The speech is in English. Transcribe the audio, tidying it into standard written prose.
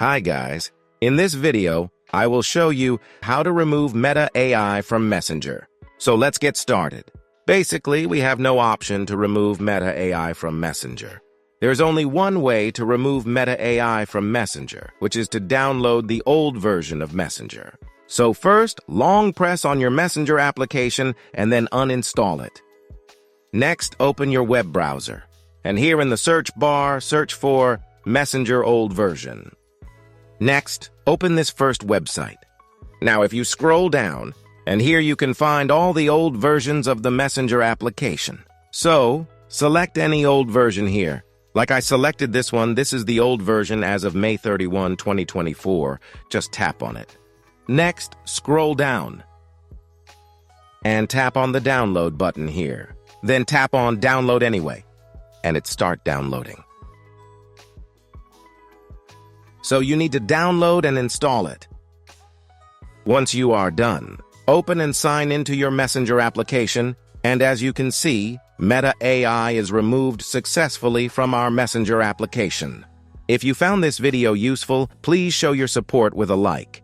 Hi guys, in this video, I will show you how to remove Meta AI from Messenger. So let's get started. Basically, we have no option to remove Meta AI from Messenger. There's only one way to remove Meta AI from Messenger, which is to download the old version of Messenger. So first, long press on your Messenger application and then uninstall it. Next, open your web browser. And here in the search bar, search for Messenger Old Version. Next, open this first website. Now, if you scroll down, and here you can find all the old versions of the Messenger application. So, select any old version here. Like I selected this one, this is the old version as of May 31, 2024. Just tap on it. Next, scroll down. And tap on the download button here. Then tap on Download Anyway. And it starts downloading. So you need to download and install it. Once you are done, open and sign into your Messenger application, and as you can see, Meta AI is removed successfully from our Messenger application. If you found this video useful, please show your support with a like.